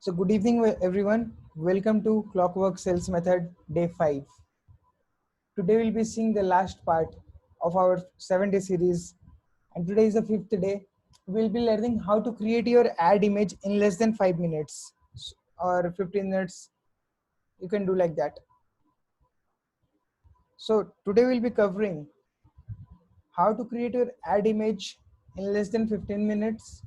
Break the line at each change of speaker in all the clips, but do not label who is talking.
So good evening everyone. Welcome to Clockwork Sales Method Day 5. Today we'll be seeing the last part of our 7-day series, and today is the 5th day. We'll be learning how to create your ad image in less than 5 minutes or 15 minutes. You can do like that. So today we'll be covering how to create your ad image in less than 15 minutes.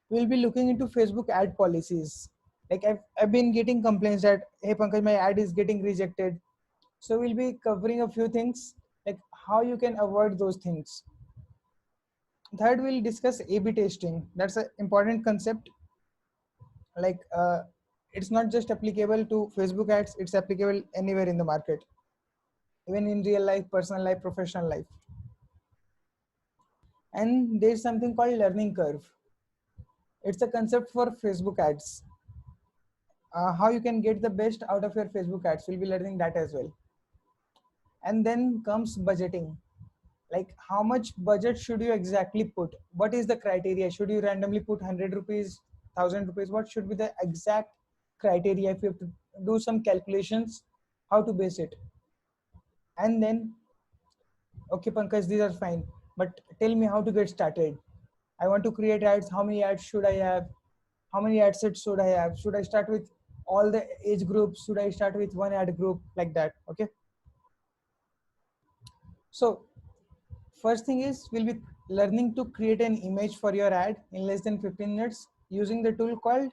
We'll be looking into Facebook ad policies. Like I've been getting complaints that, hey Pankaj, my ad is getting rejected. So we'll be covering a few things, like how you can avoid those things. Third, we'll discuss A/B testing. That's an important concept. Like it's not just applicable to Facebook ads, it's applicable anywhere in the market, even in real life, personal life, professional life. And there's something called learning curve. It's a concept for Facebook ads. How you can get the best out of your Facebook ads, we'll be learning that as well. And then comes budgeting. Like how much budget should you exactly put? What is the criteria? Should you randomly put 100 rupees, 1000 rupees? What should be the exact criteria? If you have to do some calculations, how to base it? And then, okay Pankaj, these are fine, but tell me how to get started. I want to create ads. How many ads should I have? How many ad sets should I have? Should I start with all the age groups? Should I start with one ad group? Like that. Okay. So first thing is, we'll be learning to create an image for your ad in less than 15 minutes using the tool called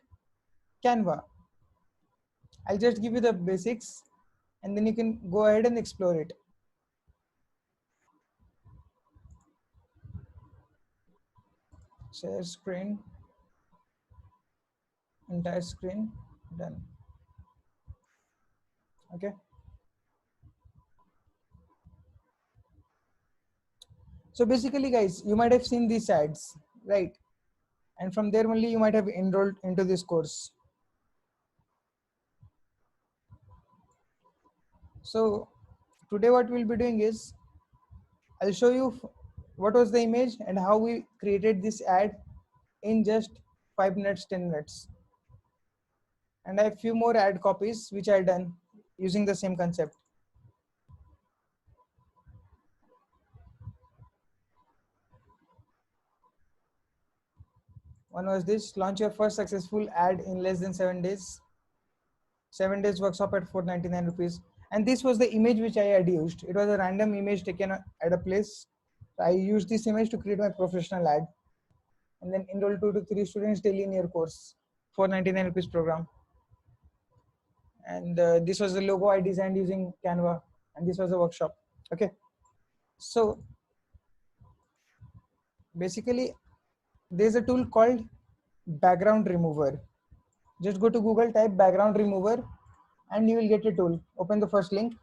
Canva. I'll just give you the basics and then you can go ahead and explore it. Share screen, entire screen, done. Okay. So basically guys, you might have seen these ads, right? And from there only you might have enrolled into this course. So today what we'll be doing is, I'll show you what was the image and how we created this ad in just 5 minutes, 10 minutes. And I have few more ad copies which I done using the same concept. One was this: launch your first successful ad in less than 7 days. 7 days workshop at 499 rupees. And this was the image which I had used. It was a random image taken at a place. I used this image to create my professional ad. And then enroll 2 to 3 students daily in your course. 499 rupees program. And this was the logo I designed using Canva. And this was the workshop. Okay. So basically, there's a tool called background remover. Just go to Google, type background remover, and you will get a tool. Open the first link.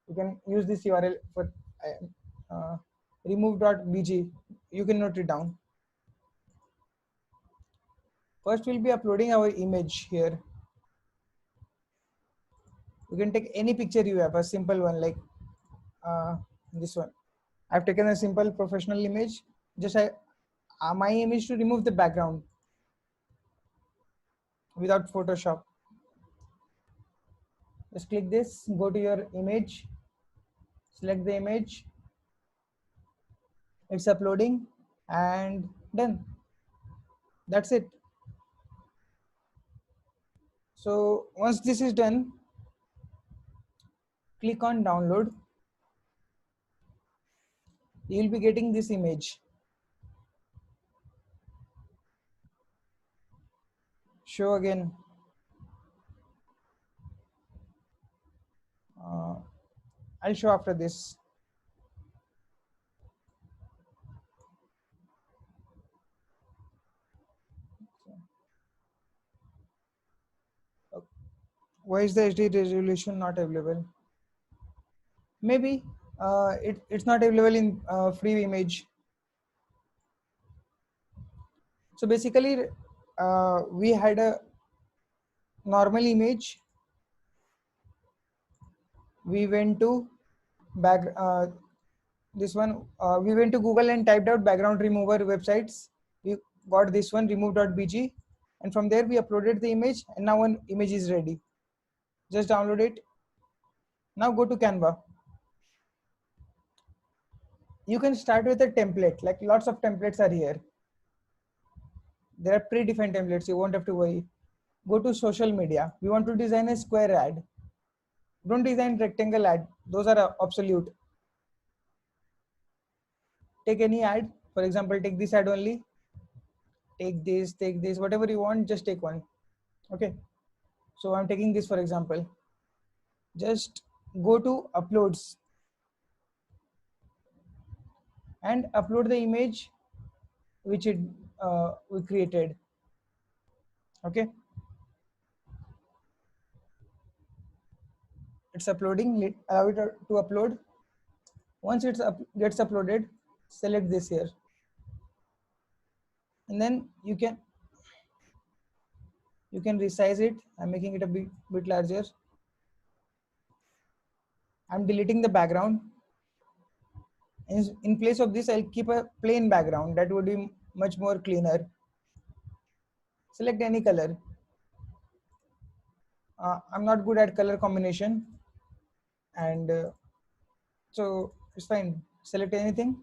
You can use this URL for remove.bg. You can note it down. First, we'll be uploading our image here. You can take any picture you have, a simple one like this one. I've taken a simple professional image. Just my aim is to remove the background without Photoshop. Just click this, go to your image, select the image. It's uploading and done. That's it. So once this is done, click on download. You will be getting this image. Show again. I'll show after this. Why is the HD resolution not available? Maybe it's not available in free image. So basically, we had a normal image. We went to this one. We went to Google and typed out background remover websites. We got this one, remove.bg. and from there we uploaded the image, and now one image is ready. Just download it. Now go to Canva. You can start with a template, like lots of templates are here. There are predefined templates, you won't have to worry. Go to social media. We want to design a square ad. Don't design rectangle ad, those are obsolete. Take any ad, for example, take this ad only. Take this, whatever you want, just take one. Okay, so I'm taking this for example. Just go to uploads and upload the image which we created. Okay, it's uploading. Allow it to upload. Once it's gets uploaded, select this here, and then you can resize it. I'm making it a bit larger. I'm deleting the background. In place of this, I'll keep a plain background. That would be much more cleaner. Select any color. I'm not good at color combination, and so it's fine. Select anything,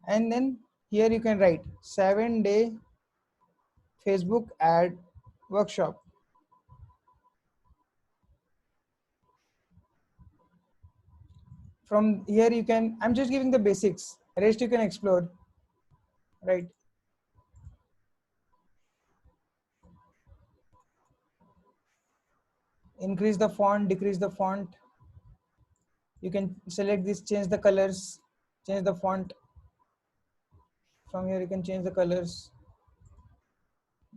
and then here you can write 7-day Facebook ad workshop. From here you can, I'm just giving the basics, rest you can explore, right? Increase the font, decrease the font. You can select this, change the colors, change the font. From here you can change the colors.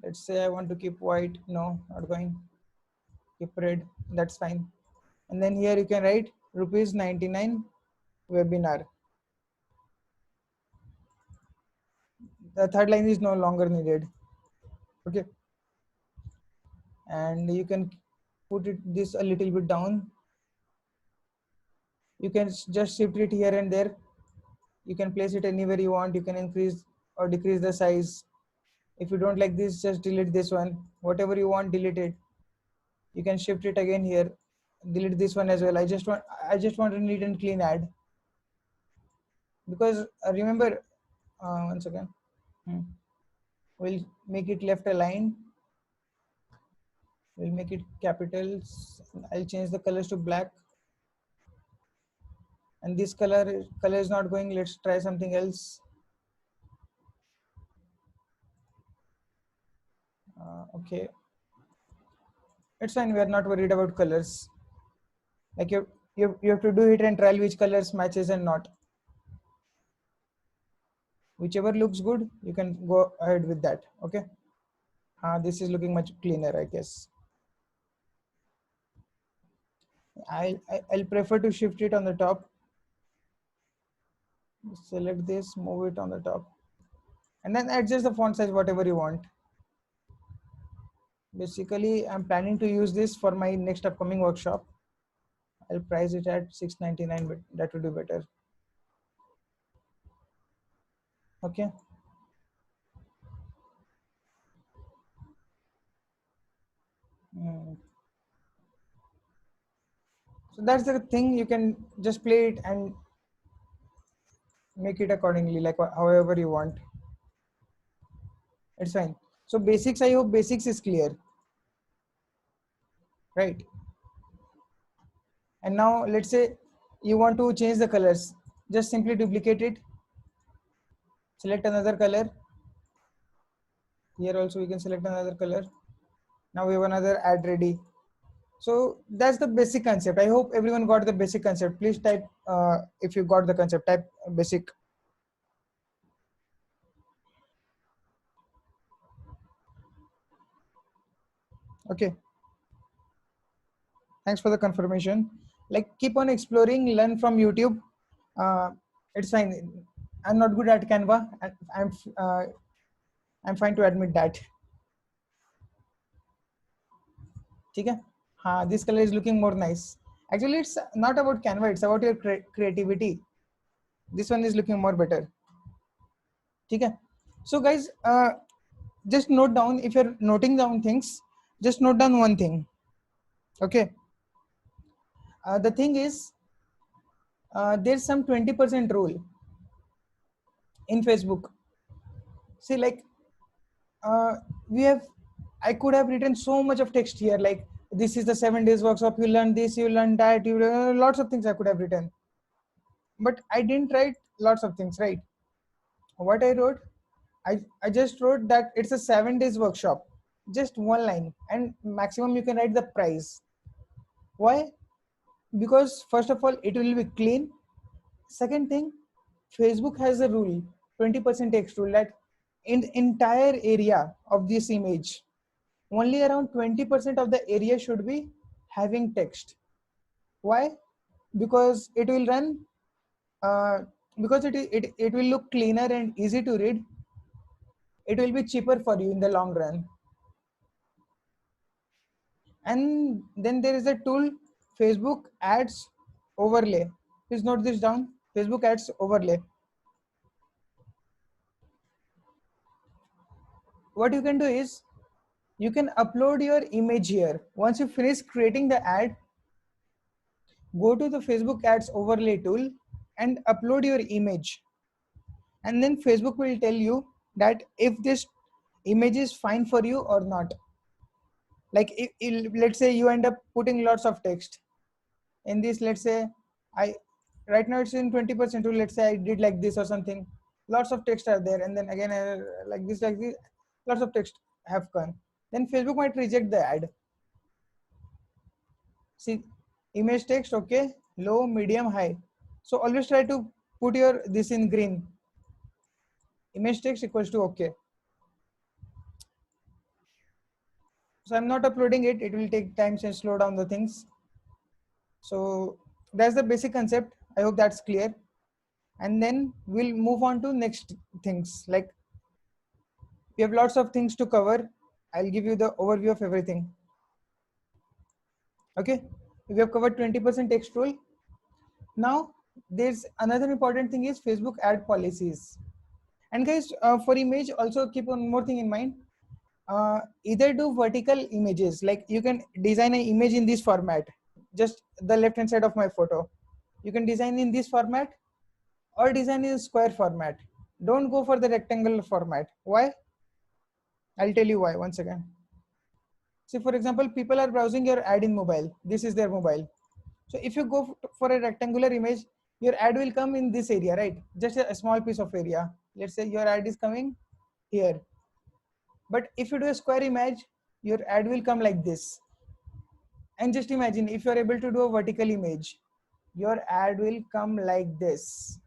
Let's say I want to keep white. No, not going. Keep red, that's fine. And then here you can write ₹99 webinar. The third line is no longer needed. Okay, and you can put it this a little bit down. You can just shift it here and there. You can place it anywhere you want. You can increase or decrease the size. If you don't like this, just delete this one. Whatever you want, delete it. You can shift it again here. Delete this one as well. I just want a neat and clean ad. Because remember, once again, we'll make it left aligned. We'll make it capitals. I'll change the colors to black. And this color is not going. Let's try something else. Okay, it's fine. We are not worried about colors. Like you have to do it and trial which colors matches and not. Whichever looks good, you can go ahead with that. Okay. This is looking much cleaner, I guess. I'll prefer to shift it on the top. Select this, move it on the top, and then adjust the font size whatever you want. Basically, I'm planning to use this for my next upcoming workshop. I'll price it at $6.99, but that would be better. Okay. So that's the thing. You can just play it and make it accordingly, like however you want. It's fine. So basics, I hope basics is clear, right? And now let's say you want to change the colors. Just simply duplicate it. Select another color. Here also we can select another color. Now we have another ad ready. So that's the basic concept. I hope everyone got the basic concept. Please type if you got the concept, type basic. Okay. Thanks for the confirmation. Like keep on exploring, learn from YouTube. It's fine. I'm not good at Canva. I'm fine to admit that. Okay. This color is looking more nice. Actually, it's not about Canva. It's about your creativity. This one is looking more better. Okay. So guys, just note down, if you're noting down things, just note down one thing. Okay. The thing is, there's some 20% rule in Facebook. See, like, uh, we have, I could have written so much of text here, like, this is the 7 days workshop, you learn this, you learn that, you learn lots of things I could have written. But I didn't write lots of things, right? What I wrote, I just wrote that it's a 7 days workshop, just one line, and maximum you can write the price. Why? Because first of all, it will be clean. Second thing, Facebook has a rule, 20% text rule, that in the entire area of this image, only around 20% of the area should be having text. Why? Because it will run, uh, because it will look cleaner and easy to read. It will be cheaper for you in the long run. And then there is a tool, Facebook ads overlay. Please note this down, Facebook ads overlay. What you can do is, you can upload your image here. Once you finish creating the ad, go to the Facebook ads overlay tool and upload your image. And then Facebook will tell you that if this image is fine for you or not. Like, let's say you end up putting lots of text in this. Let's say I, right now it's in 20% rule. Let's say I did like this or something. Lots of text are there, and then again like this, lots of text have come. Then Facebook might reject the ad. See, image text, okay, low, medium, high. So always try to put your this in green. Image text equals to okay. So I'm not uploading it. It will take time and slow down the things. So that's the basic concept. I hope that's clear. And then we'll move on to next things. Like, we have lots of things to cover. I'll give you the overview of everything. Okay, we have covered 20% text rule. Now there's another important thing is Facebook ad policies. And guys, for image also keep one more thing in mind. Either do vertical images, like you can design an image in this format, just the left hand side of my photo. You can design in this format or design in square format. Don't go for the rectangular format. Why? I'll tell you why once again. See, for example, people are browsing your ad in mobile. This is their mobile. So if you go for a rectangular image, your ad will come in this area, right? Just a small piece of area. Let's say your ad is coming here. But if you do a square image, your ad will come like this. And just imagine if you're able to do a vertical image, your ad will come like this.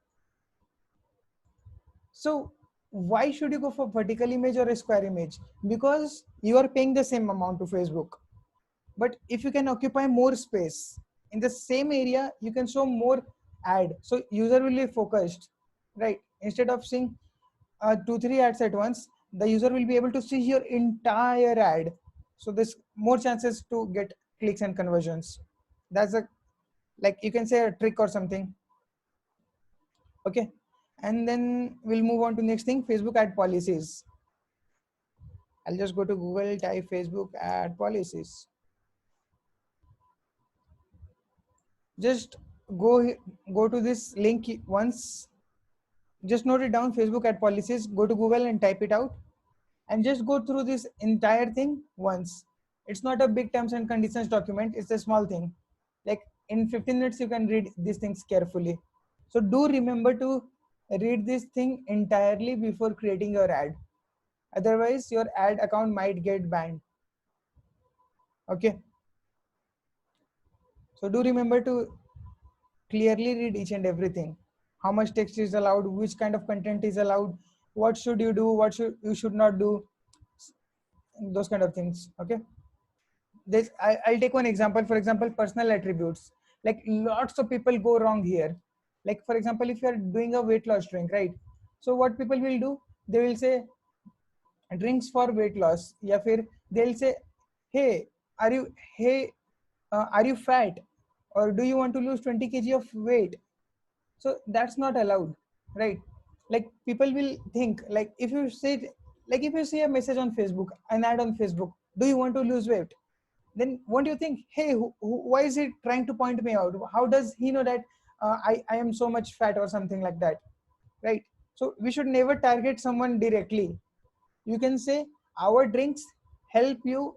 So why should you go for vertical image or a square image? Because you are paying the same amount to Facebook. But if you can occupy more space in the same area, you can show more ad. So user will be focused, right? Instead of seeing 2-3 ads at once, the user will be able to see your entire ad. So there's more chances to get clicks and conversions. That's a, like, you can say a trick or something. Okay, and then we'll move on to next thing, Facebook ad policies. I'll just go to Google, type Facebook ad policies. Just go to this link once. Just note it down, Facebook ad policies. Go to Google and type it out, and just go through this entire thing once. It's not a big terms and conditions document. It's a small thing. Like, in 15 minutes, you can read these things carefully. So do remember to read this thing entirely before creating your ad. Otherwise, your ad account might get banned. Okay. So do remember to clearly read each and everything. How much text is allowed, which kind of content is allowed, what should you do, what should you should not do, those kind of things. Okay. I'll take one example. For example, personal attributes. Like, lots of people go wrong here. Like, for example, if you are doing a weight loss drink, right? So what people will do, they will say drinks for weight loss. Yeah, they'll say, hey, are you hey are you fat, or do you want to lose 20 kg of weight? So that's not allowed, right? Like, people will think, like, if you say Like if you see a message on Facebook, an ad on Facebook, do you want to lose weight? Then won't you think, hey, why is he trying to point me out? How does he know that I am so much fat or something like that, right? So we should never target someone directly. You can say our drinks help you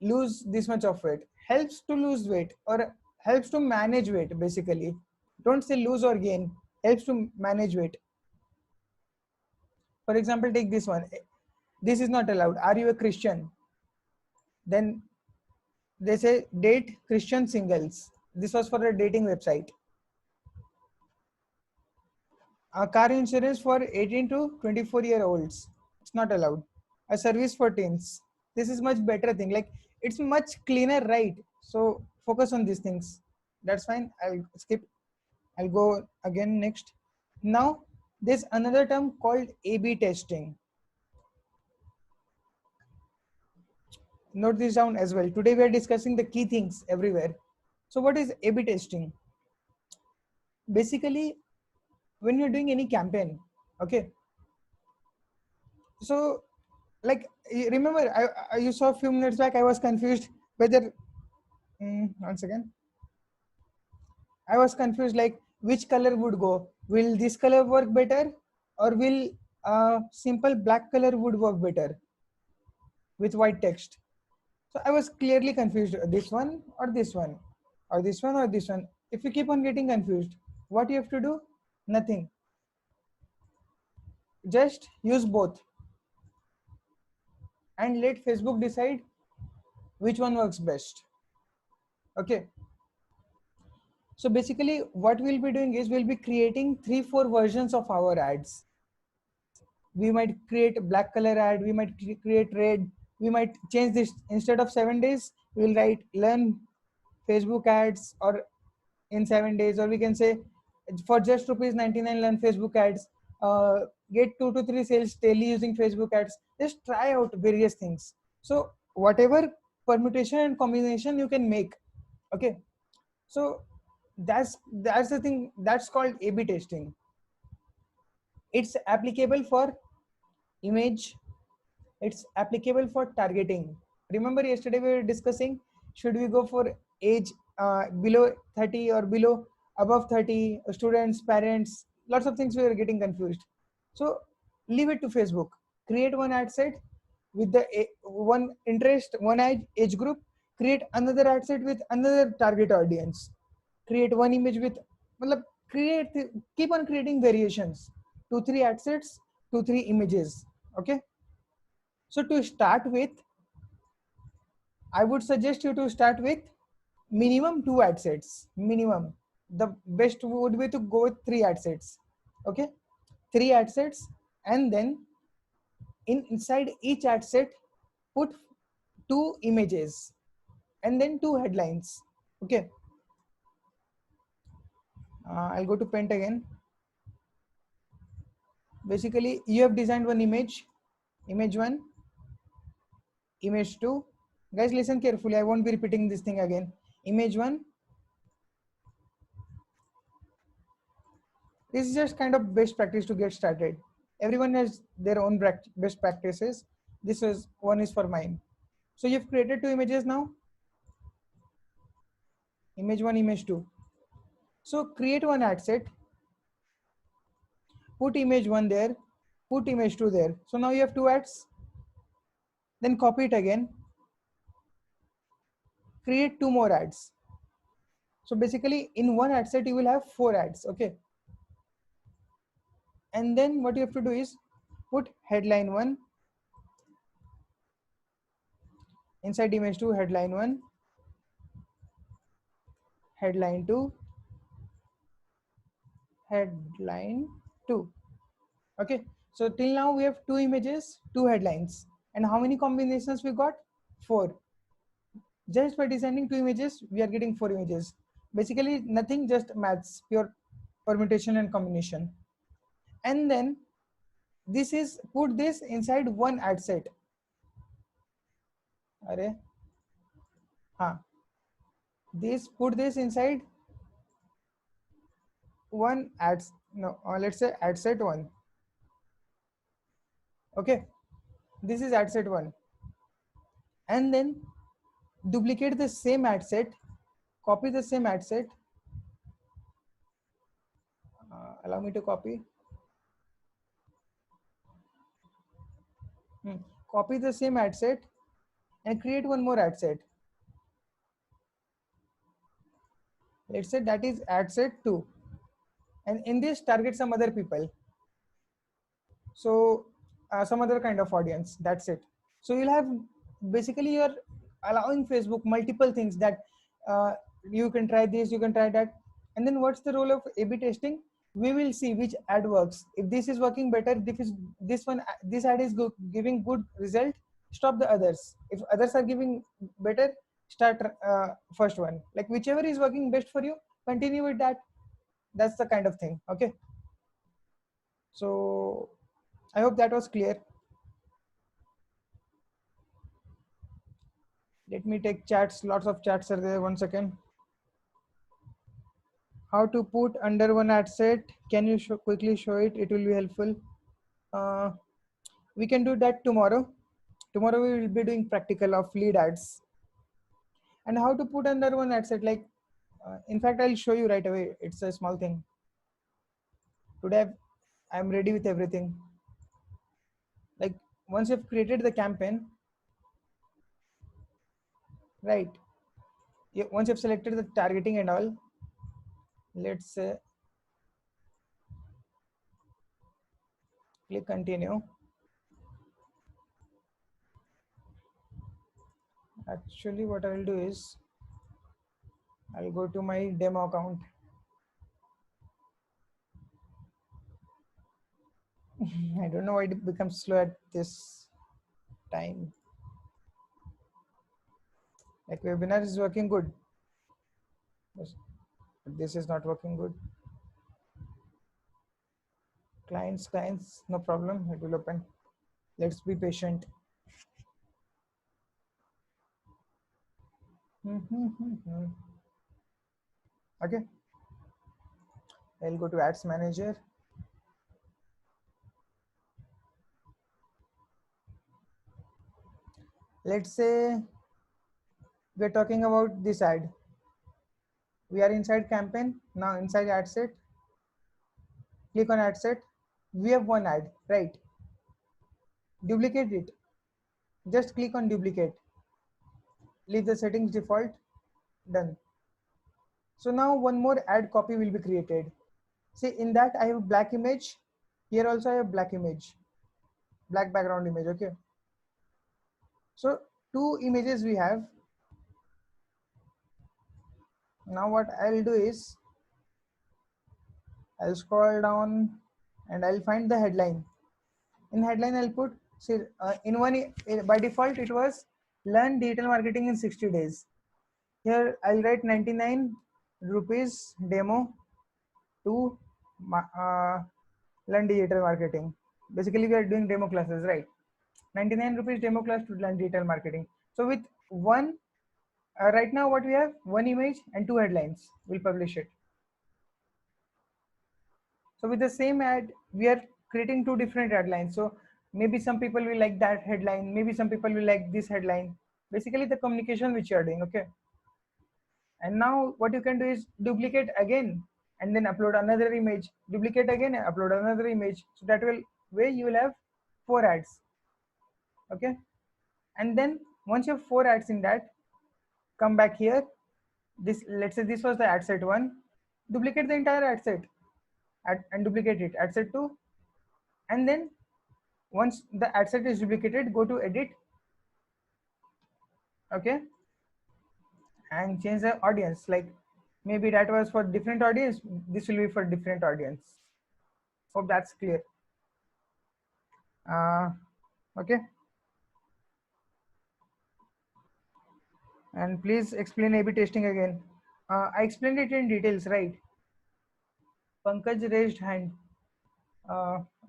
lose this much of weight, helps to lose weight, or helps to manage weight. Basically, don't say lose or gain, helps to manage weight. For example, take this one. This is not allowed. Are you a Christian? Then they say date Christian singles. This was for a dating website. A car insurance for 18 to 24-year-olds. It's not allowed. A service for teens. This is much better thing. Like it's much cleaner, right? So focus on these things. That's fine. I'll skip. I'll go again next. Now there's another term called A/B testing. Note this down as well. Today we are discussing the key things everywhere. So what is A/B testing? Basically, when you're doing any campaign, okay. So, like, remember, you saw a few minutes back, I was confused whether, once again, I was confused like which color would go. Will this color work better, or will simple black color would work better with white text? So I was clearly confused. This one or this one, or this one or this one. If you keep on getting confused, what you have to do? Nothing. Just use both and let Facebook decide which one works best. Okay. So basically what we'll be doing is we'll be creating 3-4 versions of our ads. We might create a black color ad, we might create red, we might change this. Instead of 7 days, we'll write learn Facebook ads or in 7 days, or we can say for just ₹99 learn Facebook ads, get 2 to 3 sales daily using Facebook ads. Just try out various things. So whatever permutation and combination you can make. Okay. So that's the thing, that's called A/B testing. It's applicable for image, it's applicable for targeting. Remember yesterday we were discussing, should we go for age below 30 or below above 30, students, parents, lots of things we were getting confused. So leave it to Facebook. Create one ad set with the one interest, one age group. Create another ad set with another target audience. Create one image with, create, keep on creating variations. 2-3 ad sets, 2-3 images. Okay. So to start with, I would suggest you to start with minimum 2 ad sets. Minimum. The best would be to go with 3 ad sets. Okay. 3 ad sets, and then inside each ad set, put 2 images and then 2 headlines. Okay. I'll go to Paint again. Basically, you have designed one image, image 1, image 2. Guys, listen carefully. I won't be repeating this thing again. Image 1. This is just kind of best practice to get started. Everyone has their own best practices. This is one is for mine. So you've created 2 images now. Image 1, image 2. So create one ad set. Put image 1 there. Put image 2 there. So now you have 2 ads. Then copy it again. Create 2 more ads. So basically in one ad set you will have 4 ads. Okay. And then what you have to do is put headline 1 inside image 2, headline 1, headline 2, headline 2. Okay. So till now we have 2 images, 2 headlines. And how many combinations we got? 4. Just by designing 2 images, we are getting 4 images. Basically nothing, just maths, pure permutation and combination. And then this is, put this inside one ad set. Array. This, put this inside one ads, no, let's say ad set 1. Okay, this is ad set 1. And then duplicate the same ad set, copy the same ad set. Allow me to copy. Copy the same ad set and create one more ad set. Let's say that is ad set 2. And in this, target some other people. So some other kind of audience. That's it. So you'll have, basically you're allowing Facebook multiple things that you can try this, you can try that. And then what's the role of A/B testing? We will see which ad works. If this is working better, this ad is giving good result, stop the others. If others are giving better, start first one. Like whichever is working best for you, continue with that. That's the kind of thing. Okay. So I hope that was clear. Let me take chats. Lots of chats are there. 1 second. How to put under one ad set? Can you quickly show it? It will be helpful. We can do that tomorrow. Tomorrow we will be doing practical of lead ads. And how to put under one ad set? Like, in fact, I'll show you right away. It's a small thing. Today, I'm ready with everything. Like, once you've created the campaign, right? Once you've selected the targeting and all, let's say, click continue. Actually, what I'll do is, I'll go to my demo account. I don't know why it becomes slow at this time. Like webinar is working good. This is not working good. Clients, no problem. It will open. Let's be patient. Okay. I'll go to Ads Manager. Let's say we're talking about this ad. We are inside campaign. Now inside ad set. Click on ad set. We have one ad, right? Duplicate it. Just click on duplicate. Leave the settings default. Done. So now one more ad copy will be created. See, in that I have black image. Here also I have black image, black background image. Okay. So two images we have. Now what I'll do is, I'll scroll down and I'll find the headline. In headline, I'll put, see, by default, it was learn digital marketing in 60 days. Here, I'll write 99 rupees demo to learn digital marketing. Basically, we are doing demo classes, right? 99 rupees demo class to learn digital marketing. So with one, right now what we have, one image and two headlines, we'll publish it. So with the same ad, we are creating two different headlines. So maybe some people will like that headline, maybe some people will like this headline. Basically the communication which you are doing, okay? And now what you can do is duplicate again and then upload another image, duplicate again and upload another image. So that way you will have 4 ads, okay? And then once you have 4 ads in that, come back here. This, let's say this was the ad set 1, duplicate the entire ad set and duplicate it, ad set 2. And then once the ad set is duplicated, go to edit, okay, and change the audience. Like maybe that was for different audience, this will be for different audience. Hope that's clear. Okay, and please explain A/B testing again. I explained it in details, right? Pankaj raised hand.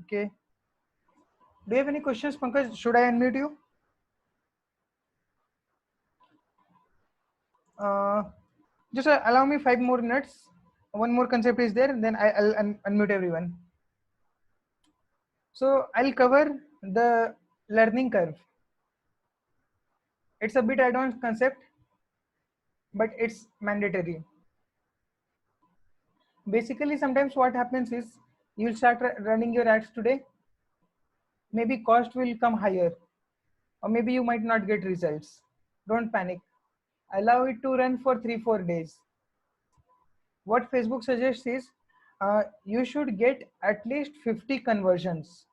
Okay, do you have any questions, Pankaj? Should I unmute you? Just allow me 5 more minutes. One more concept is there, then I'll unmute everyone. So I'll cover The learning curve. It's a bit advanced concept, but it's mandatory. Basically, sometimes what happens is you'll start running your ads today. Maybe cost will come higher, or maybe you might not get results. Don't panic. Allow it to run for 3-4 days. What Facebook suggests is you should get at least 50 conversions.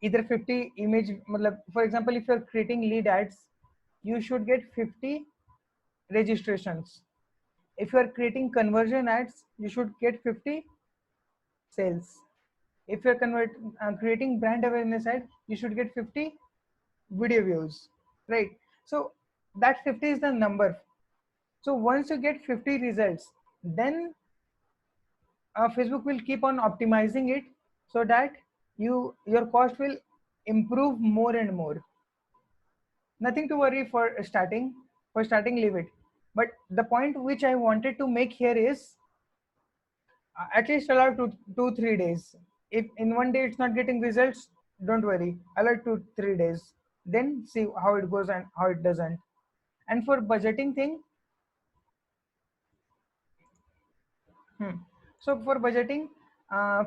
Either 50 image, for example, if you're creating lead ads, you should get 50 registrations. If you are creating conversion ads, you should get 50 sales. If you're creating brand awareness ad, you should get 50 video views, right? So that 50 is the number. So once you get 50 results, then Facebook will keep on optimizing it so that your cost will improve more and more. Nothing to worry for starting. For starting, leave it. But the point which I wanted to make here is at least allow 2-3 days. If in one day it's not getting results, don't worry. Allow 2-3 days. Then see how it goes and how it doesn't. And for budgeting thing, so for budgeting,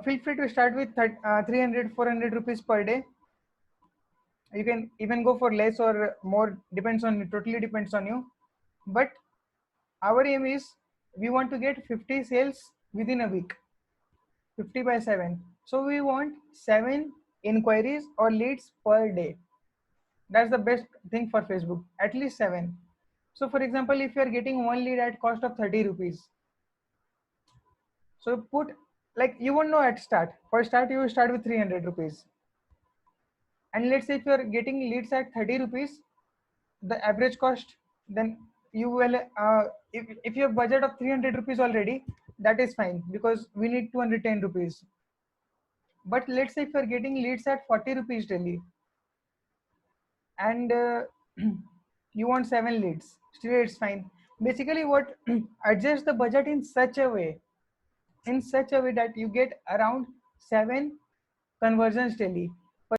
feel free to start with 300-400 rupees per day. You can even go for less or more, depends on you, totally depends on you. But our aim is we want to get 50 sales within a week, 50 by 7. So we want 7 inquiries or leads per day. That's the best thing for Facebook, at least 7. So for example, if you are getting one lead at cost of 30 rupees, so put, like, you won't know at start. For start, you will start with 300 rupees. And let's say if you are getting leads at 30 rupees, the average cost, then you will, if you have budget of 300 rupees already, that is fine because we need 210 rupees. But let's say if you are getting leads at 40 rupees daily and you want 7 leads, still it's fine. Basically, what adjust the budget in such a way that you get around 7 conversions daily.